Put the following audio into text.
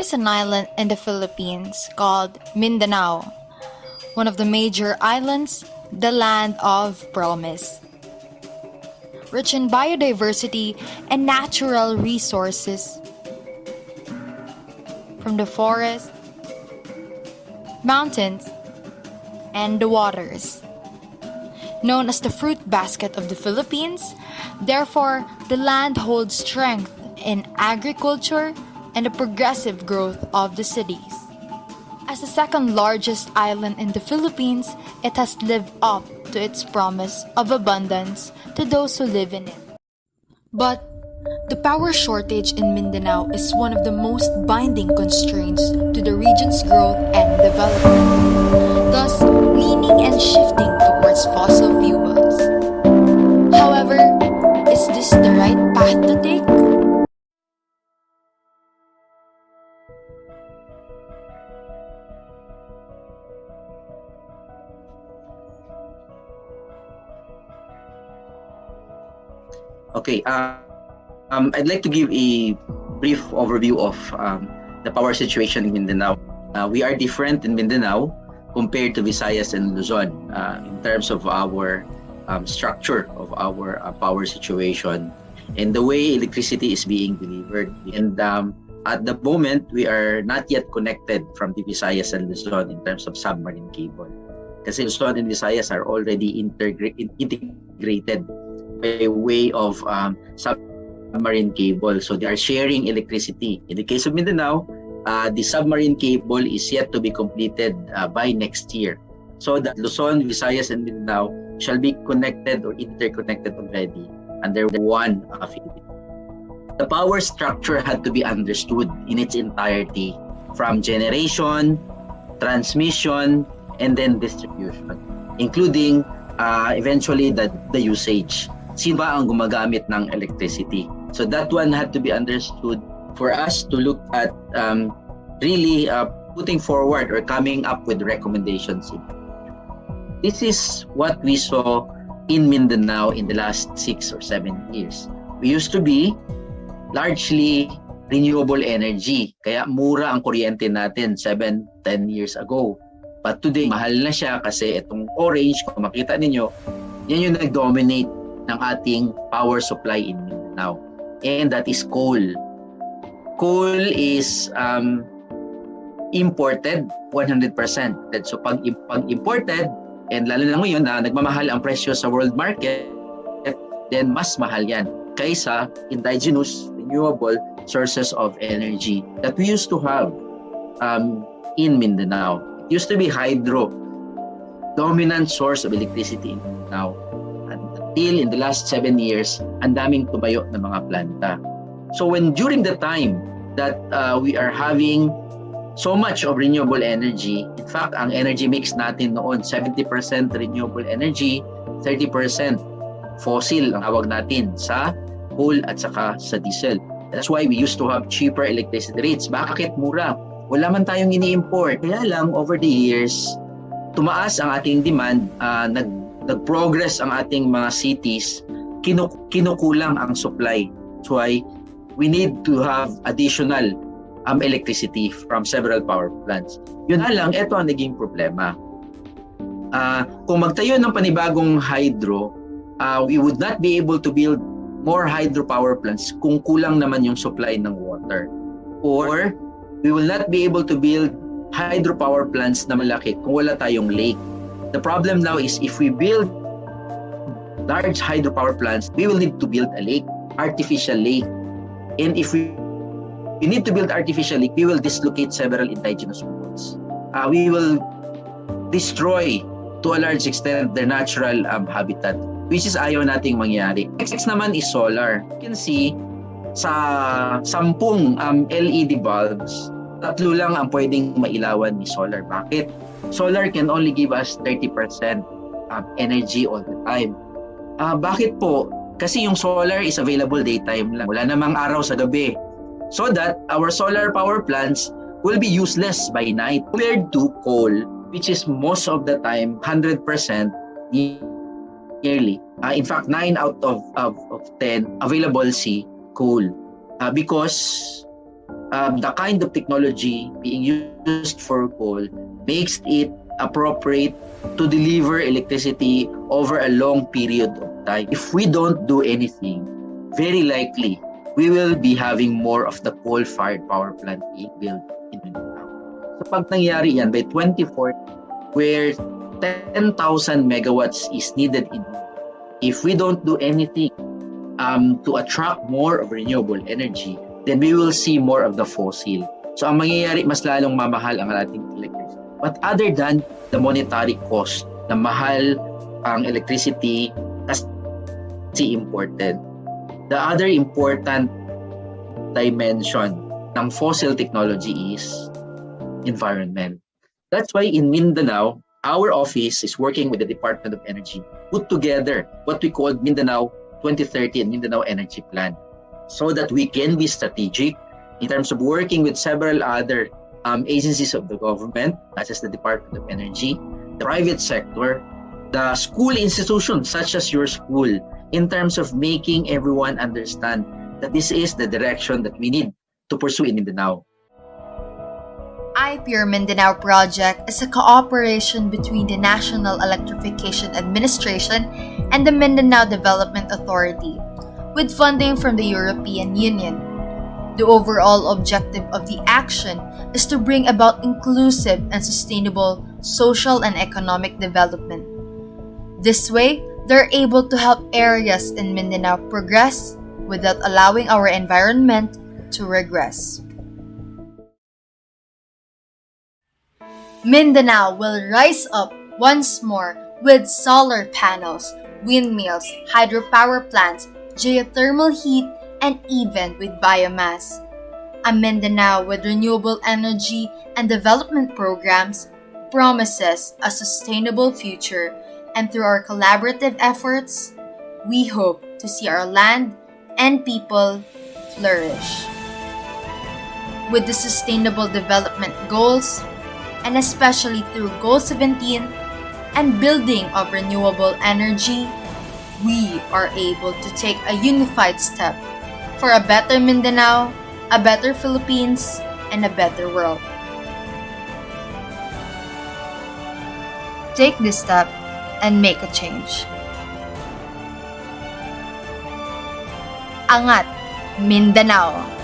is an island in the Philippines called Mindanao, one of the major islands, the land of promise. Rich in biodiversity and natural resources, from the forest, mountains, and the waters. Known as the fruit basket of the Philippines, therefore, the land holds strength in agriculture and the progressive growth of the cities. As the second largest island in the Philippines, it has lived up to its promise of abundance to those who live in it. But the power shortage in Mindanao is one of the most binding constraints to the region's growth and development, thus leaning and shifting towards fossil fuels. However, is this the right path to take? Okay, I'd like to give a brief overview of the power situation in Mindanao. We are different in Mindanao compared to Visayas and Luzon in terms of our structure of our power situation and the way electricity is being delivered. And at the moment, we are not yet connected from the Visayas and Luzon in terms of submarine cable. Kasi Luzon and Visayas are already integrated by way of submarine cable. So they are sharing electricity. In the case of Mindanao, the submarine cable is yet to be completed by next year. So that Luzon, Visayas, and Mindanao shall be connected or interconnected already under one Philippine. The power structure had to be understood in its entirety, from generation, transmission, and then distribution, including eventually the usage. Sino ba ang gumagamit ng electricity? So that one had to be understood for us to look at really putting forward or coming up with recommendations. This is what we saw in Mindanao in the last 6 or 7 years. We used to be largely renewable energy, kaya mura ang kuryente natin 7-10 years ago. But today, mahal na siya kasi itong orange, kung makita ninyo, yan yung nag-dominate ng ating power supply in Mindanao. And that is coal. Coal is imported 100%. So pag imported, and lalo na ngayon na nagmamahal ang presyo sa world market, then mas mahal yan kaysa indigenous renewable sources of energy that we used to have in Mindanao. It used to be hydro, dominant source of electricity in Mindanao. Until in the last 7 years, ang daming tumayo ng mga planta. So during the time that we are having so much of renewable energy, in fact, ang energy mix natin noon, 70% renewable energy, 30% fossil ang tawag natin sa coal at saka sa diesel. That's why we used to have cheaper electricity rates. Bakit mura? Wala man tayong ini-import. Kaya lang, over the years, tumaas ang ating demand, nag-progress ang ating mga cities, kinukulang ang supply. That's why we need to have additional electricity from several power plants. Yun na lang, ito ang naging problema. Kung magtayo ng panibagong hydro, we would not be able to build more hydropower plants kung kulang naman yung supply ng water. Or we will not be able to build hydropower plants na malaki kung wala tayong lake. The problem now is if we build large hydropower plants, we will need to build a lake, artificial lake. And if we need to build artificial lake, we will dislocate several indigenous peoples. We will destroy to a large extent their natural habitat, which is ayaw nating mangyari. Next naman is solar. You can see sa 10 LED bulbs, 3 lang ang pwedeng mailawan ni solar. Bakit? Solar can only give us 30% energy all the time. Bakit po? Kasi yung solar is available daytime lang. Wala namang araw sa gabi. So that our solar power plants will be useless by night compared to coal, which is most of the time 100% yearly. In fact, 9 out of 10 available si coal because the kind of technology being used for coal makes it appropriate to deliver electricity over a long period of time. If we don't do anything, very likely we will be having more of the coal-fired power plant being built in Mindanao. So pag nangyari yan, by 2040, where 10,000 megawatts is needed in, if we don't do anything to attract more of renewable energy, then we will see more of the fossil. So ang mangyayari, mas lalong mamahal ang ating electricity. But other than the monetary cost, na mahal ang electricity kasi imported, the other important dimension ng fossil technology is environment. That's why in Mindanao, our office is working with the Department of Energy, put together what we call Mindanao 2030 and Mindanao Energy Plan, so that we can be strategic in terms of working with several other agencies of the government, such as the Department of Energy, the private sector, the school institutions such as your school, in terms of making everyone understand that this is the direction that we need to pursue in Mindanao. IPR Mindanao project is a cooperation between the National Electrification Administration and the Mindanao Development Authority, with funding from the European Union. The overall objective of the action is to bring about inclusive and sustainable social and economic development. This way, they're able to help areas in Mindanao progress without allowing our environment to regress. Mindanao will rise up once more with solar panels, windmills, hydropower plants, geothermal heat, and even with biomass. A Mindanao with renewable energy and development programs promises a sustainable future, and through our collaborative efforts, we hope to see our land and people flourish. With the Sustainable Development Goals, and especially through Goal 17 and building of renewable energy, we are able to take a unified step for a better Mindanao, a better Philippines, and a better world. Take this step and make a change. Angat Mindanao.